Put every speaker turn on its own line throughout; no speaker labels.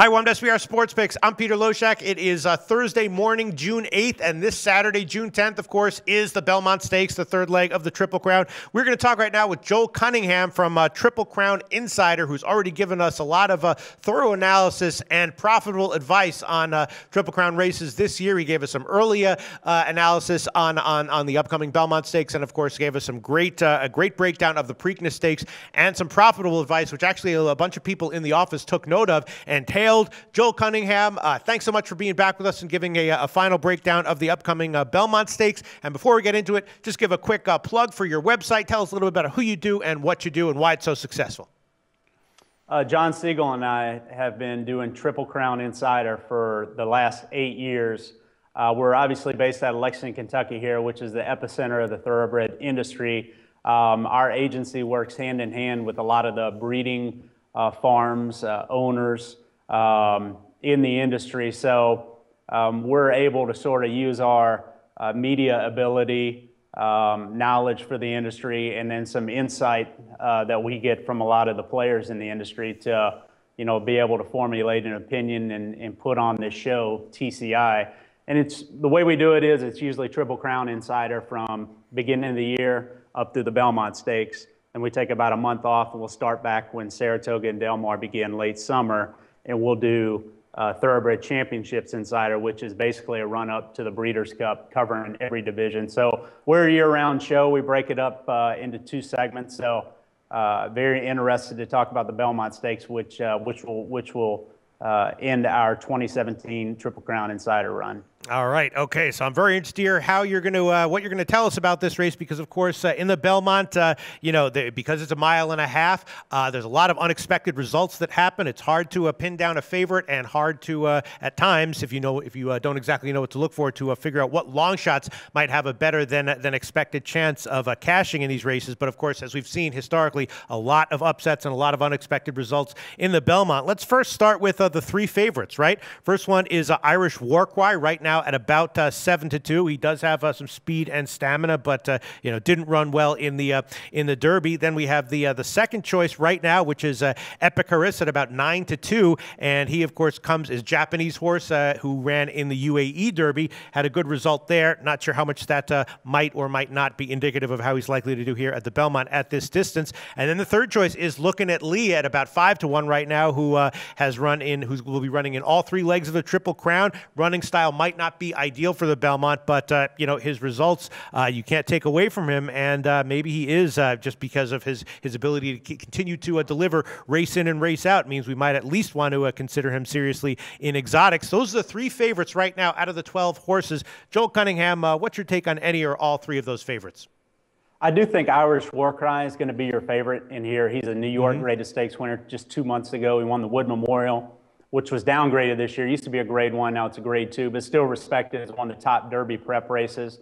Hi, welcome to SBR Sports Picks. I'm Peter Loshak. It is Thursday morning, June 8th, and this Saturday, June 10th, of course, is the Belmont Stakes, the third leg of the Triple Crown. We're going to talk right now with Joel Cunningham from Triple Crown Insider, who's already given us a lot of thorough analysis and profitable advice on Triple Crown races this year. He gave us some early analysis on the upcoming Belmont Stakes, and of course, gave us some a great breakdown of the Preakness Stakes and some profitable advice, which actually a bunch of people in the office took note of and tailed. Joel Cunningham, thanks so much for being back with us and giving a final breakdown of the upcoming Belmont Stakes. And before we get into it, just give a quick plug for your website. Tell us a little bit about who you do and what you do and why it's so successful.
John Siegel and I have been doing Triple Crown Insider for the last 8 years. We're obviously based out of Lexington, Kentucky here, which is the epicenter of the thoroughbred industry. Our agency works hand in hand with a lot of the breeding farms, owners, in the industry. So we're able to sort of use our media ability, knowledge for the industry, and then some insight that we get from a lot of the players in the industry to, be able to formulate an opinion and put on this show, TCI. And it's the way we do it is it's usually Triple Crown Insider from beginning of the year up through the Belmont Stakes. And we take about a month off, and we'll start back when Saratoga and Del Mar begin late summer. And we'll do Thoroughbred Championships Insider, which is basically a run-up to the Breeders' Cup, covering every division. So we're a year-round show. We break it up into 2 segments. So very interested to talk about the Belmont Stakes, which will end our 2017 Triple Crown Insider run.
All right. Okay. So I'm very interested to hear how you're going to what you're going to tell us about this race, because of course in the Belmont, because it's a mile and a half, there's a lot of unexpected results that happen. It's hard to pin down a favorite, and hard to at times, if you don't exactly know what to look for, to figure out what long shots might have a better than expected chance of cashing in these races. But of course, as we've seen historically, a lot of upsets and a lot of unexpected results in the Belmont. Let's first start with the 3 favorites. Right. First one is Irish Warcry. Right now at about 7-2. He does have some speed and stamina, but didn't run well in the Derby. Then we have the second choice right now, which is Epicurus at about 9-2, and he of course is Japanese horse who ran in the UAE Derby, had a good result there. Not sure how much that might or might not be indicative of how he's likely to do here at the Belmont at this distance. And then the third choice is Looking at Lee at about 5-1 right now, who will be running in all 3 legs of the Triple Crown. Running style might not be ideal for the Belmont, but his results you can't take away from him, and maybe he is just because of his ability to continue to deliver race in and race out means we might at least want to consider him seriously in exotics. Those are the 3 favorites right now out of the 12 horses. Joel Cunningham, what's your take on any or all 3 of those favorites?
I do think Irish Warcry is going to be your favorite in here. He's a New York Graded Stakes winner just 2 months ago. He won the Wood Memorial, which was downgraded this year. It used to be a grade 1, now it's a grade 2, but still respected as one of the top Derby prep races.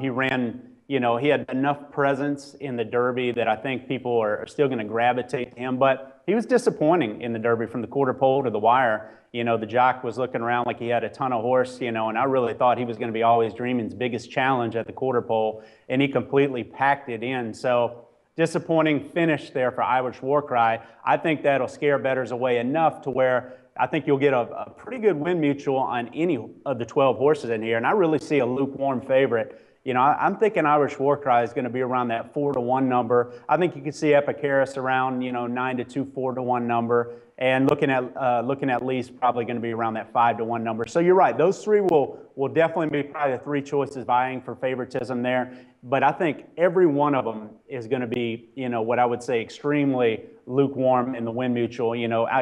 He ran, he had enough presence in the Derby that I think people are still going to gravitate to him, but he was disappointing in the Derby from the quarter pole to the wire. The jock was looking around like he had a ton of horse, and I really thought he was going to be Always Dreaming's biggest challenge at the quarter pole, and he completely packed it in. So disappointing finish there for Irish Warcry. I think that'll scare bettors away enough to where I think you'll get a pretty good win mutual on any of the 12 horses in here. And I really see a lukewarm favorite. I'm thinking Irish Warcry is going to be around that 4-1 number. I think you can see Epicurus around, 9-2, 4-1 number. And looking at Lee's probably going to be around that 5-1 number. So you're right. Those 3 will definitely be probably the 3 choices vying for favoritism there. But I think every one of them is going to be, what I would say extremely lukewarm in the win mutual.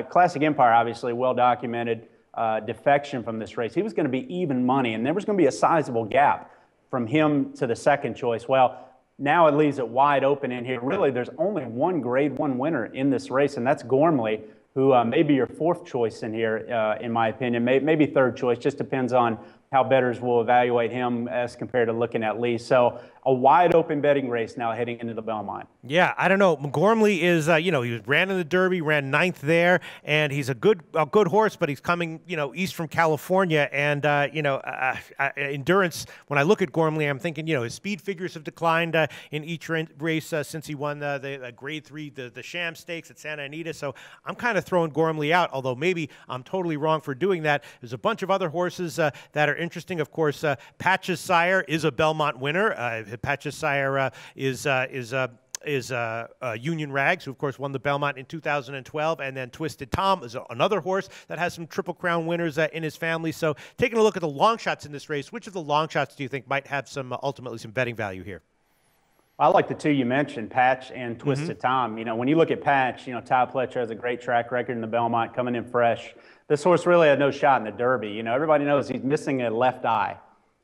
Classic Empire, obviously, well-documented defection from this race. He was going to be even money, and there was going to be a sizable gap from him to the second choice. Well, now it leaves it wide open in here. Really, there's only one grade 1 winner in this race, and that's Gormley, who may be your 4th choice in here, in my opinion, maybe 3rd choice. Just depends on how bettors will evaluate him as compared to looking at Lee. So a wide open betting race now heading into the Belmont.
Yeah, I don't know. Gormley is, he ran in the Derby, ran 9th there, and he's a good horse, but he's coming, east from California, and endurance. When I look at Gormley, I'm thinking, his speed figures have declined in each race since he won the Grade 3, the Sham Stakes at Santa Anita. So I'm kind of throwing Gormley out, although maybe I'm totally wrong for doing that. There's a bunch of other horses that are interesting. Of course, Patch's Sire is a Belmont winner. Patch's Sire is Union Rags, who of course won the Belmont in 2012, and then Twisted Tom is another horse that has some Triple Crown winners in his family. So taking a look at the long shots in this race, which of the long shots do you think might have ultimately some betting value here?
I like the two you mentioned, Patch and Twisted Tom. When you look at Patch, Todd Pletcher has a great track record in the Belmont, coming in fresh. This horse really had no shot in the Derby. Everybody knows he's missing a left eye.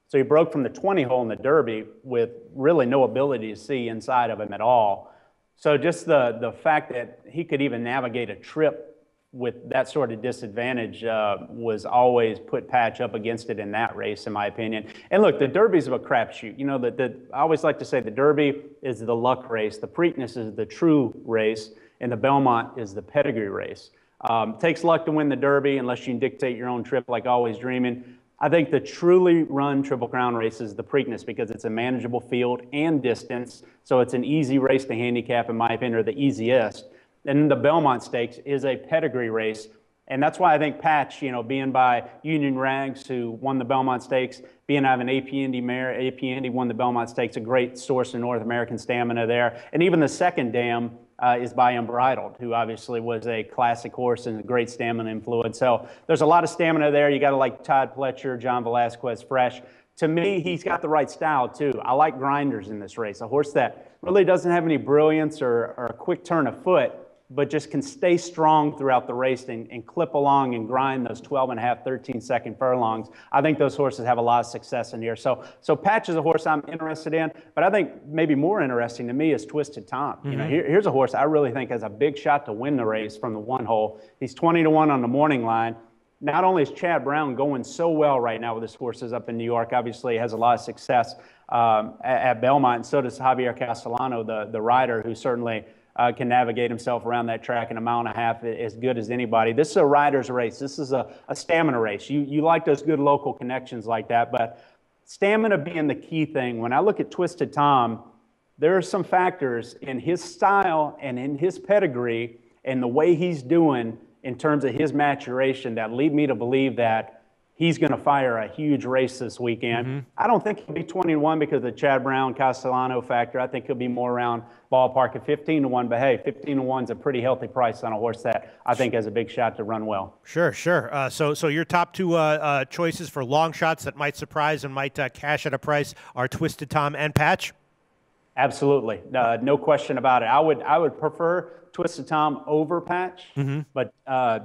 So he broke from the 20 hole in the Derby with really no ability to see inside of him at all. So just the fact that he could even navigate a trip with that sort of disadvantage was always put Patch up against it in that race, in my opinion. And look, the Derby's of a crapshoot. I always like to say the Derby is the luck race, the Preakness is the true race, and the Belmont is the pedigree race. Takes luck to win the Derby unless you can dictate your own trip like Always Dreaming. I think the truly run Triple Crown race is the Preakness because it's a manageable field and distance, so it's an easy race to handicap, in my opinion, or the easiest. And the Belmont Stakes is a pedigree race, and that's why I think Patch, being by Union Rags, who won the Belmont Stakes, being out of an AP Indy mare, AP Indy won the Belmont Stakes, a great source of North American stamina there. And even the second dam is by Unbridled, who obviously was a classic horse and a great stamina influence. So there's a lot of stamina there. You got to like Todd Pletcher, John Velazquez fresh. To me, he's got the right style too. I like grinders in this race, a horse that really doesn't have any brilliance or a quick turn of foot, but just can stay strong throughout the race and clip along and grind those 12.5, 13-second furlongs. I think those horses have a lot of success in here. So Patch is a horse I'm interested in, but I think maybe more interesting to me is Twisted Tom. Here's a horse I really think has a big shot to win the race from the 1 hole. He's 20-1 on the morning line. Not only is Chad Brown going so well right now with his horses up in New York, obviously has a lot of success at Belmont, and so does Javier Castellano, the rider, who certainly can navigate himself around that track in a mile and a half as good as anybody. This is a rider's race. This is a stamina race. You like those good local connections like that, but stamina being the key thing. When I look at Twisted Tom, there are some factors in his style and in his pedigree and the way he's doing in terms of his maturation that lead me to believe that he's going to fire a huge race this weekend. I don't think he'll be 20-1 because of the Chad Brown Castellano factor. I think he'll be more around ballpark at 15-1. But hey, 15-1 is a pretty healthy price on a horse that I think has a big shot to run well.
Sure. So your top two choices for long shots that might surprise and might cash at a price are Twisted Tom and Patch?
Absolutely, no question about it. I would prefer Twisted Tom over Patch, but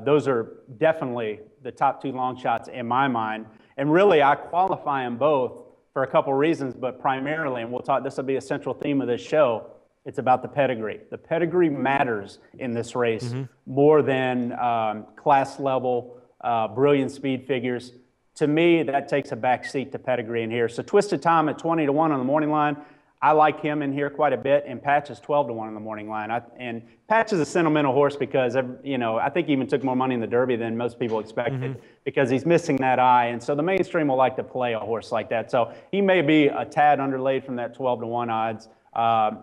those are definitely the top two long shots in my mind. And really, I qualify them both for a couple reasons, but primarily, and this will be a central theme of this show, it's about the pedigree. The pedigree matters in this race more than class level, brilliant speed figures. To me, that takes a back seat to pedigree in here. So Twisted Tom at 20-1 on the morning line. I like him in here quite a bit, and Patch is 12-1 on the morning line. And Patch is a sentimental horse because, I think he even took more money in the Derby than most people expected because he's missing that eye. And so the mainstream will like to play a horse like that. So he may be a tad underlaid from that 12-1 odds.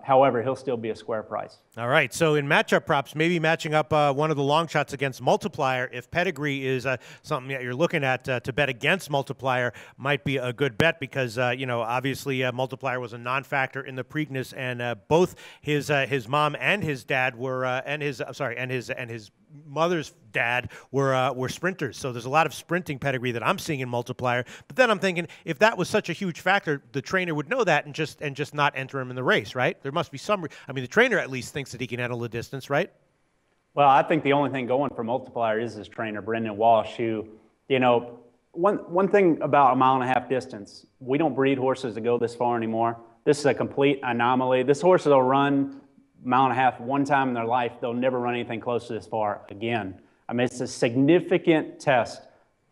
However, he'll still be a square price.
All right. So in matchup props, maybe matching up one of the long shots against Multiplier, if Pedigree is something that you're looking at to bet against Multiplier, might be a good bet because obviously Multiplier was a non-factor in the Preakness, and both his mom and his dad were and his mother's dad were sprinters. So there's a lot of sprinting pedigree that I'm seeing in Multiplier. But then I'm thinking, if that was such a huge factor, the trainer would know that and just not enter him in the race, right? There must be some. The trainer at least thinks that he can handle the distance, right?
Well, I think the only thing going for Multiplier is his trainer, Brendan Walsh, who, one thing about a mile and a half distance, we don't breed horses to go this far anymore. This is a complete anomaly. This horse will run mile and a half one time in their life. They'll never run anything close to this far again. It's a significant test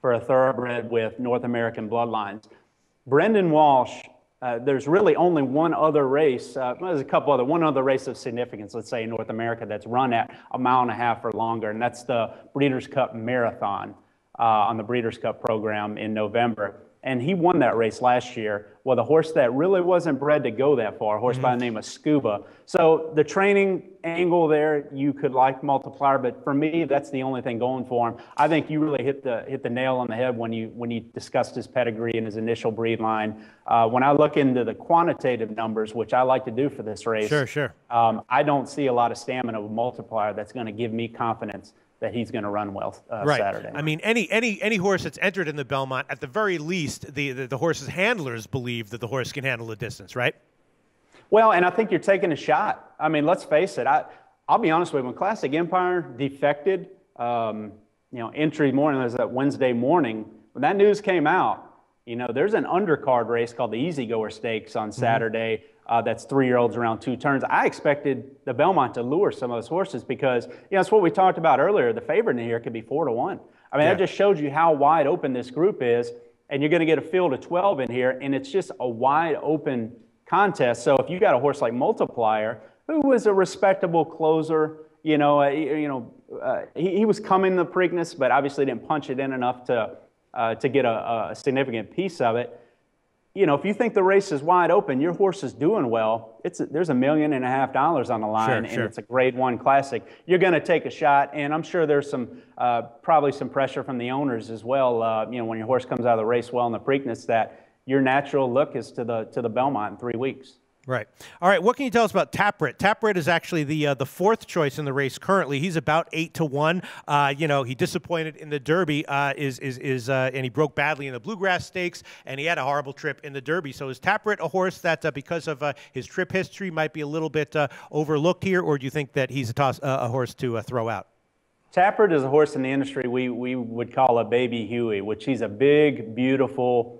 for a thoroughbred with North American bloodlines. Brendan Walsh, there's really only one other race, there's a couple other, one other race of significance, let's say in North America, that's run at a mile and a half or longer, and that's the Breeders' Cup Marathon on the Breeders' Cup program in November. And he won that race last year with a horse that really wasn't bred to go that far, a horse by the name of Scuba. So the training angle there, you could like Multiplier, but for me, that's the only thing going for him. I think you really hit the nail on the head when you discussed his pedigree and his initial breed line. When I look into the quantitative numbers, which I like to do for this race,
Sure.
I don't see a lot of stamina with Multiplier that's going to give me confidence that he's going to run well Saturday.
I mean, any horse that's entered in the Belmont, at the very least, the horse's handlers believe that the horse can handle the distance, right?
Well, and I think you're taking a shot. I mean, let's face it. I'll be honest with you. When Classic Empire defected, entry morning, was that Wednesday morning, when that news came out, there's an undercard race called the Easygoer Stakes on Saturday. That's 3-year-olds around 2 turns. I expected the Belmont to lure some of those horses because, it's what we talked about earlier. The favorite in here could be 4-1. I mean, that just showed you how wide open this group is, and you're going to get a field of 12 in here, and it's just a wide open contest. So if you got a horse like Multiplier, who was a respectable closer, he was coming the Preakness, but obviously didn't punch it in enough to get a significant piece of it. If you think the race is wide open, your horse is doing well, there's $1.5 million on the line, and it's a Grade 1 Classic. You're going to take a shot, and I'm sure there's probably some pressure from the owners as well. When your horse comes out of the race well in the Preakness, that your natural look is to the Belmont in 3 weeks.
Right. All right. What can you tell us about Tapit? Tapit is actually the 4th choice in the race currently. He's about 8-1. He disappointed in the Derby, and he broke badly in the Bluegrass Stakes, and he had a horrible trip in the Derby. So is Tapit a horse that, because of his trip history, might be a little bit overlooked here, or do you think that he's a horse to throw out?
Tapit is a horse in the industry we would call a baby Huey, which he's a big, beautiful,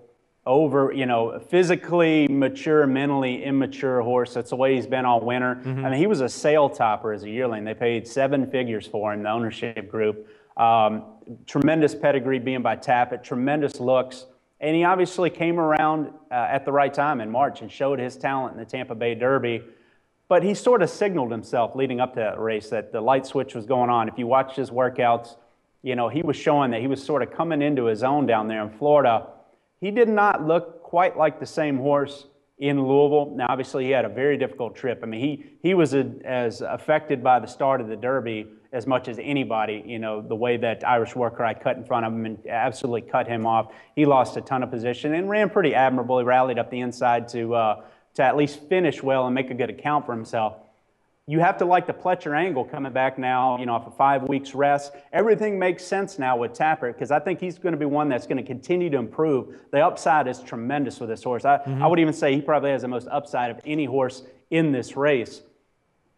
physically mature, mentally immature horse. That's the way he's been all winter. I mean, he was a sale topper as a yearling. They paid 7 figures for him, the ownership group. Tremendous pedigree being by Tapit, tremendous looks. And he obviously came around at the right time in March and showed his talent in the Tampa Bay Derby. But he sort of signaled himself leading up to that race that the light switch was going on. If you watched his workouts, he was showing that he was sort of coming into his own down there in Florida. He did not look quite like the same horse in Louisville. Now, obviously, he had a very difficult trip. I mean, he was as affected by the start of the Derby as much as anybody, the way that Irish War Cry cut in front of him and absolutely cut him off. He lost a ton of position and ran pretty admirable. He rallied up the inside to at least finish well and make a good account for himself. You have to like the Pletcher angle coming back now, after 5 weeks rest. Everything makes sense now with Tapit because I think he's going to be one that's going to continue to improve. The upside is tremendous with this horse. I would even say he probably has the most upside of any horse in this race.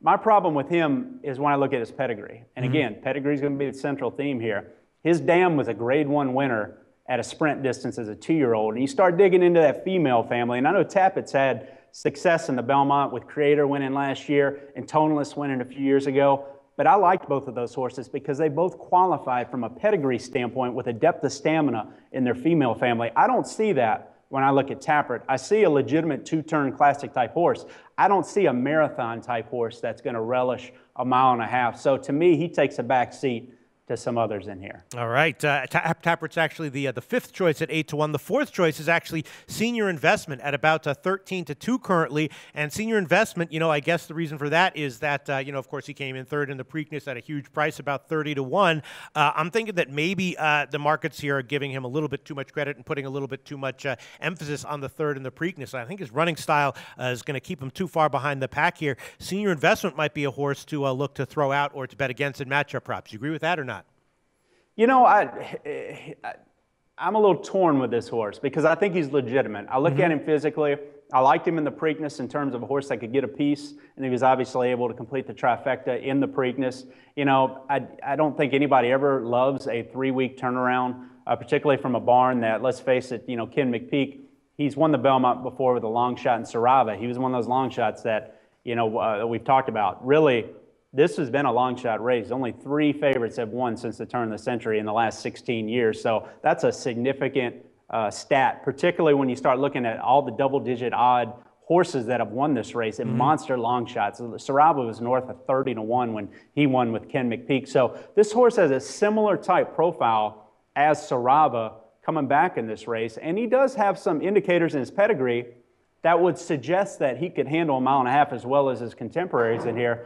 My problem with him is when I look at his pedigree. And again, pedigree is going to be the central theme here. His dam was a Grade 1 winner at a sprint distance as a 2-year-old. And you start digging into that female family. And I know Tapit's had success in the Belmont with Creator winning last year and Toneless winning a few years ago. But I liked both of those horses because they both qualified from a pedigree standpoint with a depth of stamina in their female family. I don't see that when I look at Tapit. I see a legitimate 2-turn Classic type horse. I don't see a marathon type horse that's going to relish a mile and a half. So to me, he takes a back seat to some others in here.
All right. Tapit's actually the 5th choice at 8-1. The 4th choice is actually Senior Investment at about 13-2 currently. And Senior Investment, I guess the reason for that is that, of course, he came in 3rd in the Preakness at a huge price, about 30-1. I'm thinking that maybe the markets here are giving him a little bit too much credit and putting a little bit too much emphasis on the 3rd in the Preakness. I think his running style is going to keep him too far behind the pack here. Senior Investment might be a horse to look to throw out or to bet against in matchup props. You agree with that or not?
I'm a little torn with this horse because I think he's legitimate. I look at him physically. I liked him in the Preakness in terms of a horse that could get a piece, and he was obviously able to complete the trifecta in the Preakness. I don't think anybody ever loves a 3-week turnaround, particularly from a barn that, let's face it, Ken McPeak, he's won the Belmont before with a long shot in Sarava. He was one of those long shots that, we've talked about. Really, this has been a long shot race. Only 3 favorites have won since the turn of the century in the last 16 years. So that's a significant stat, particularly when you start looking at all the double-digit odd horses that have won this race and monster long shots. Saraba was north of 30-1 when he won with Ken McPeak. So this horse has a similar type profile as Saraba coming back in this race. And he does have some indicators in his pedigree that would suggest that he could handle a mile and a half as well as his contemporaries in here.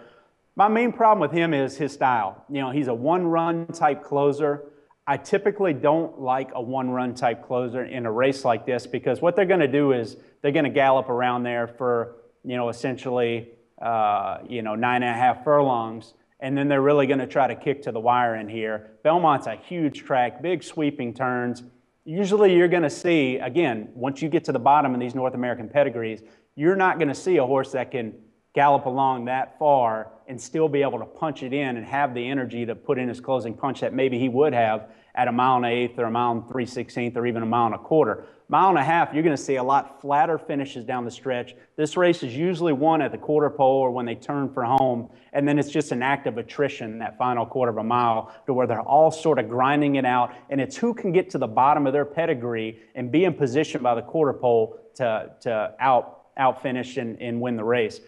My main problem with him is his style. You know, he's a one-run type closer. I typically don't like a one-run type closer in a race like this because what they're going to do is they're going to gallop around there for, essentially, 9.5 furlongs, and then they're really going to try to kick to the wire in here. Belmont's a huge track, big sweeping turns. Usually you're going to see, again, once you get to the bottom of these North American pedigrees, you're not going to see a horse that can gallop along that far and still be able to punch it in and have the energy to put in his closing punch that maybe he would have at a mile and an eighth or a mile and 3/16 or even a mile and a quarter. Mile and a half, you're going to see a lot flatter finishes down the stretch. This race is usually won at the quarter pole or when they turn for home, and then it's just an act of attrition that final quarter of a mile to where they're all sort of grinding it out, and it's who can get to the bottom of their pedigree and be in position by the quarter pole to out finish and win the race.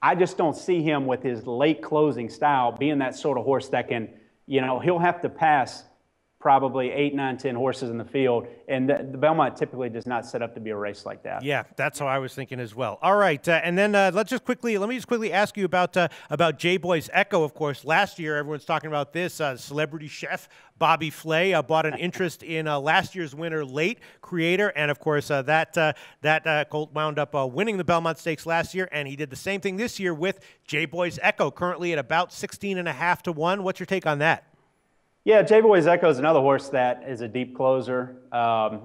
I just don't see him with his late closing style being that sort of horse that can, he'll have to pass probably 8, 9, 10 horses in the field, and the Belmont typically does not set up to be a race like that.
Yeah, that's how I was thinking as well. All right, and then let me just quickly ask you about J-Boy's Echo. Of course, last year everyone's talking about this. Celebrity chef Bobby Flay bought an interest in last year's winner, Late Creator, and of course that colt wound up winning the Belmont Stakes last year, and he did the same thing this year with J-Boy's Echo, currently at about 16.5-1. What's your take on that?
Yeah, J-Boy's Echo is another horse that is a deep closer.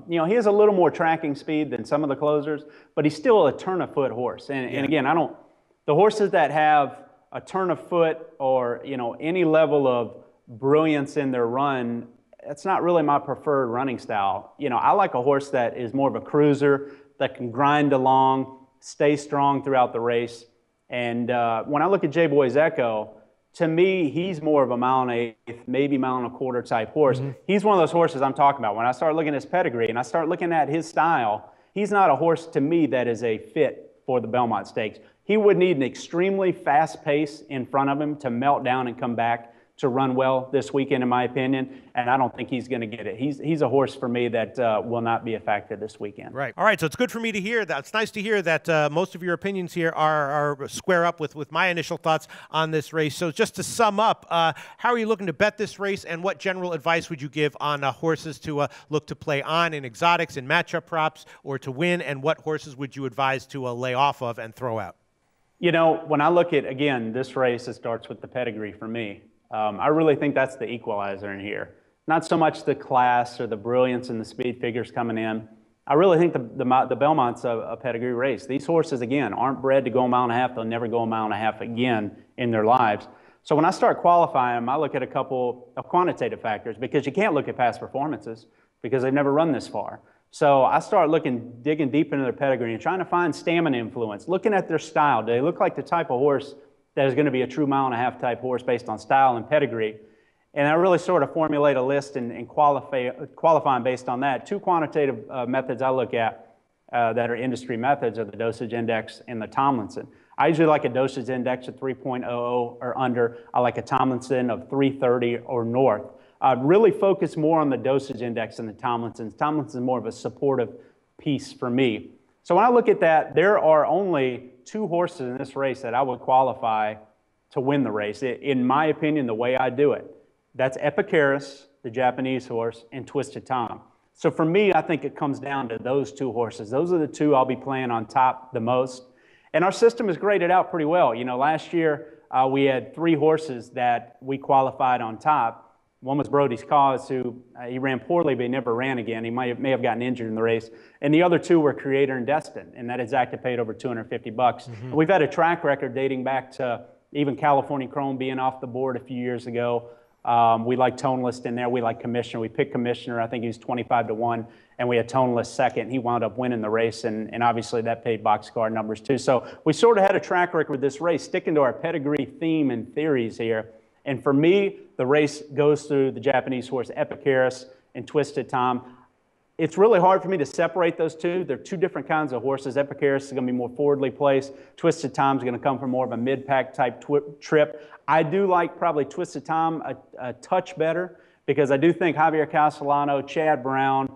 He has a little more tracking speed than some of the closers, but he's still a turn-of-foot horse. And again, the horses that have a turn of foot or, any level of brilliance in their run, that's not really my preferred running style. I like a horse that is more of a cruiser, that can grind along, stay strong throughout the race. And when I look at J-Boy's Echo, to me, he's more of a mile and an eighth, maybe mile and a quarter type horse. He's one of those horses I'm talking about. When I start looking at his pedigree and I start looking at his style, he's not a horse to me that is a fit for the Belmont Stakes. He would need an extremely fast pace in front of him to melt down and come back to run well this weekend, in my opinion, and I don't think he's going to get it. He's a horse for me that will not be a factor this weekend.
Right. All right, so it's good for me to hear that. It's nice to hear that most of your opinions here are square up with my initial thoughts on this race. So just to sum up, how are you looking to bet this race, and what general advice would you give on horses to look to play on in exotics and matchup props or to win, and what horses would you advise to lay off of and throw out?
When I look at, again, this race, it starts with the pedigree for me. I really think that's the equalizer in here. Not so much the class or the brilliance and the speed figures coming in. I really think the Belmont's a pedigree race. These horses, again, aren't bred to go a mile and a half. They'll never go a mile and a half again in their lives. So when I start qualifying them, I look at a couple of quantitative factors because you can't look at past performances because they've never run this far. So I start digging deep into their pedigree and trying to find stamina influence, looking at their style. Do they look like the type of horse that is going to be a true mile and a half type horse based on style and pedigree? And I really sort of formulate a list and qualifying based on that. 2 quantitative methods I look at that are industry methods are the dosage index and the Tomlinson. I usually like a dosage index of 3.00 or under. I like a Tomlinson of 330 or north. I'd really focus more on the dosage index than the Tomlinson. Tomlinson is more of a supportive piece for me. So when I look at that, there are only 2 horses in this race that I would qualify to win the race. In my opinion, the way I do it, that's Epicharis, the Japanese horse, and Twisted Tom. So for me, I think it comes down to those 2 horses. Those are the 2 I'll be playing on top the most. And our system is graded out pretty well. Last year we had 3 horses that we qualified on top. One was Brody's Cause, who he ran poorly, but he never ran again. He may have gotten injured in the race. And the other 2 were Creator and Destin, and that exacta paid over $250. And we've had a track record dating back to even California Chrome being off the board a few years ago. We like Toneless in there. We like Commissioner. We picked Commissioner. I think he was 25-1, and we had Toneless second. He wound up winning the race, and obviously that paid boxcar numbers too. So we sort of had a track record with this race, sticking to our pedigree theme and theories here. And for me, the race goes through the Japanese horse Epicaris and Twisted Tom. It's really hard for me to separate those two. They're two different kinds of horses. Epicaris is going to be more forwardly placed. Twisted Tom is going to come from more of a mid-pack type trip. I do like probably Twisted Tom a touch better because I do think Javier Castellano, Chad Brown,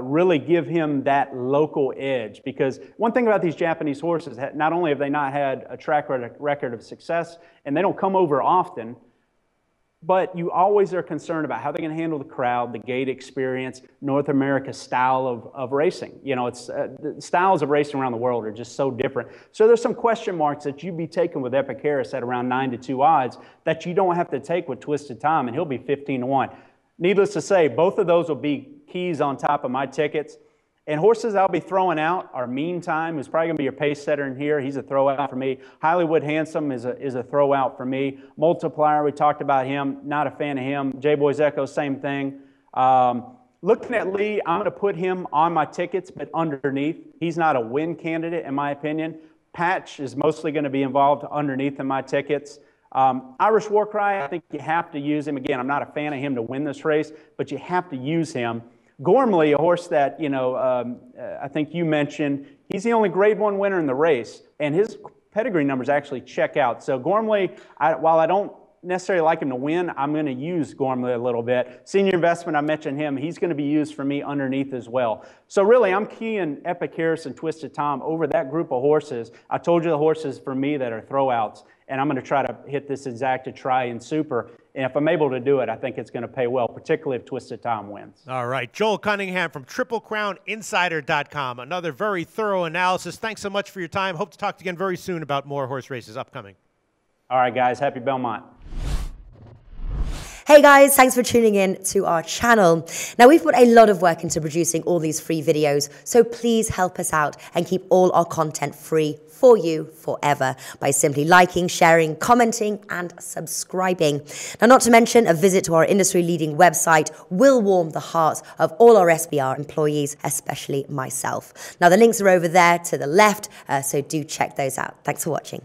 really give him that local edge. Because one thing about these Japanese horses, not only have they not had a track record of success, and they don't come over often, but you always are concerned about how they're going to handle the crowd, the gate experience, North America's style of racing. You know, it's the styles of racing around the world are just so different. So there's some question marks that you'd be taking with Epicaris at around 9-2 odds that you don't have to take with Twisted Tom, and he'll be 15-1. Needless to say, both of those will be keys on top of my tickets. And horses I'll be throwing out are Meantime, who's probably going to be your pace setter in here. He's a throwout for me. Hollywood Handsome is a throwout for me. Multiplier, we talked about him. Not a fan of him. J-Boys Echo, same thing. Looking at Lee, I'm going to put him on my tickets, but underneath. He's not a win candidate, in my opinion. Patch is mostly going to be involved underneath in my tickets. Irish Warcry, I think you have to use him. Again, I'm not a fan of him to win this race, but you have to use him. Gormley, a horse that, you know, I think you mentioned, he's the only Grade 1 winner in the race, and his pedigree numbers actually check out. So Gormley, while I don't necessarily like him to win, I'm going to use Gormley a little bit. Senior Investment, I mentioned him. He's going to be used for me underneath as well. So really, I'm keying Epicaris and Twisted Tom over that group of horses. I told you the horses for me that are throwouts, and I'm going to try to hit this exacta try in Super. And if I'm able to do it, I think it's going to pay well, particularly if Twisted Tom wins.
All right. Joel Cunningham from TripleCrownInsider.com. Another very thorough analysis. Thanks so much for your time. Hope to talk to you again very soon about more horse races upcoming.
All right, guys. Happy Belmont.
Hey guys, thanks for tuning in to our channel. Now we've put a lot of work into producing all these free videos, so please help us out and keep all our content free for you forever by simply liking, sharing, commenting, and subscribing. Now, not to mention, a visit to our industry-leading website will warm the hearts of all our SBR employees, especially myself. Now, the links are over there to the left, so do check those out. Thanks for watching.